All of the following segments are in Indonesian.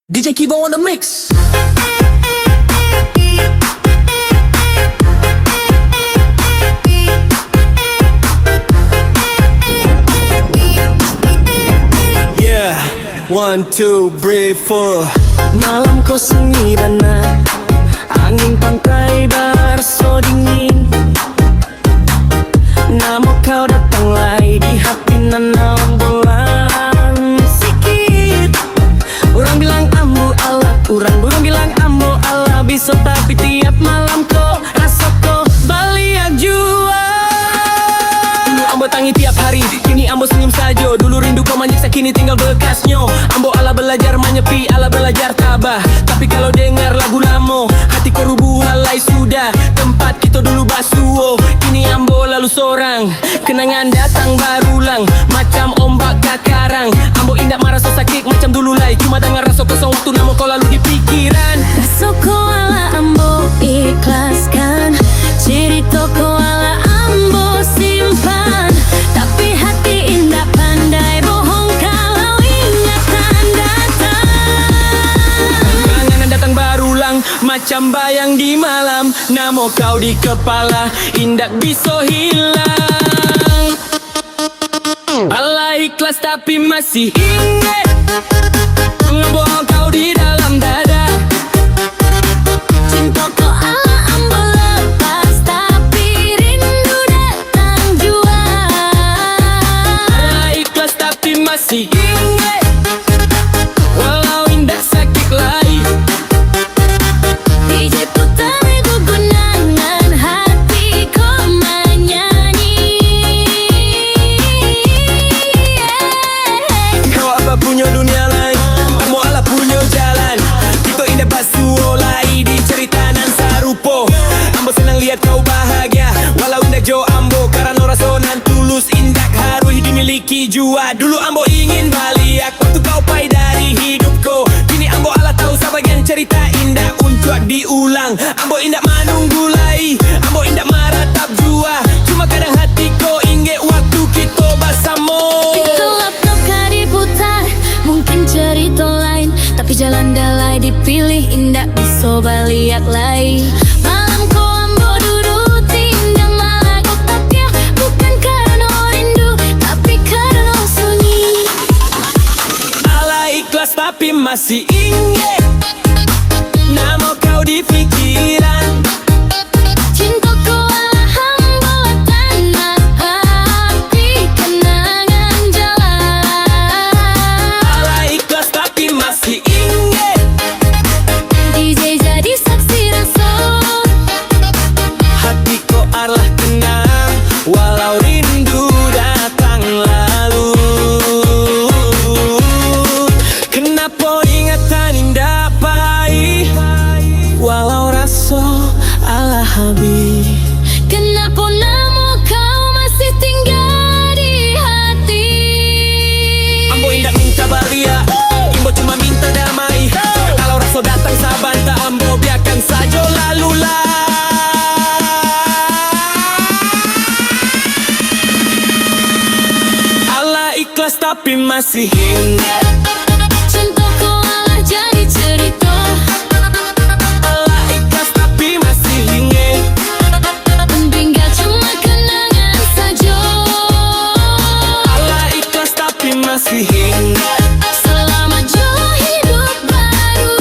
DJ Kibo on the mix. Yeah, 1, 2, 3, 4. Malam kau sunyi dan angin pantai berso dingin. Namun kau datang lagi di hati nanam bulan sikit. Orang bilang ambo Allah, orang bilang ambo Allah bisa, tapi tiap malam kau rasa kau balik jua. Dulu ambo tangi tiap hari, kini ambo senyum saja. Dulu rindu kau menyiksa, kini tinggal bekasnya. Ambo Allah belajar menyepi, Allah belajar tabah. Tapi kalau dengar lagu lama, hati kau rubuh halai sudah. Tempat kita dulu basuh, kini ambo lalu seorang. Kenangan datang berulang, macam ombak ke karang. Ambo indah merasa sakit macam dulu lagi. Cuma dengan rasa kosong waktu nama kau lalu di pikiran. Rasa kau ala ambo ikhlaskan, cerita kau ala ambo simpan. Tapi hati indah pandai bohong kalau ingatan datang. Kenangan datang berulang, macam bayang di malam. Nama kau di kepala, indah bisa hilang. Allah ikhlas tapi masih ingat, ngebohong kau di dalam dada. Cinta kau ala ambo lepas, tapi rindu datang jua. Allah ikhlas tapi masih ingat, walau indah sakit lagi. DJ putar gugunangan, hati kau menyanyi. Kau apa punya dunia lain, kamu Allah punya jalan. Kita indah basuh lai di cerita nan sarupo. Ambo senang lihat kau bahagia, walau indah jo ambo. Karena rasa nan tulus, indah harus dimiliki jua. Dulu ambo ingin balik waktu kau pai dari hidupku. Kini ambo Allah tahu sebagian cerita indah untuk diulang. Ambo indah menunggu lai, ambo indah meratap jua. Cuma kadang hati kau ingat waktu kita bersama. Itu laptop kau diputar, mungkin cerita lain, tapi jalan dalai dipilih, indah bisa balik lagi. Malam kau ambo duduk tindak malago tapnya, bukan karena rindu, tapi karena sunyi. Allah ikhlas tapi masih ingat, nama kau di pikiran. Cinta kau ala hamba tanah hati, kenangan jalan. Allah ikhlas tapi masih ingat, DJ jadi saksi rasa, hati kau arlah tenang, walau rindu datang lalu. Kenapa ingatan indah pahit, walau rasa Allah habis. kenapa nama kau masih tinggal di hati? Ambo indah minta baria, Imbo cuma minta damai. Kalau rasa datang saban tak ambo biarkan saja lalulah. Allah ikhlas tapi masih ingat, Cinta kau ala jadi cerita, Allah ikhlas tapi masih ingat. tinggal cuma kenangan saja. Allah ikhlas tapi masih ingat. Selamat jauh hidup baru,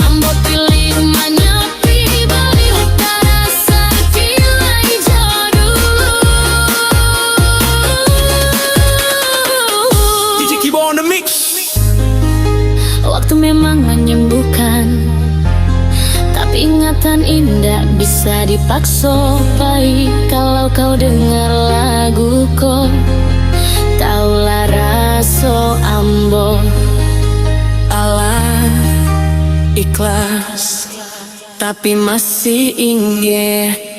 ambo pilih menyepi balik utara sevilai jodoh. DJ Kibo on the mix. Waktu memang menyembuhkan, tapi ingatan indah bisa dipaksa. Baik kalau kau dengar laguku, taulah rasa ambo. Allah ikhlas tapi masih ingat.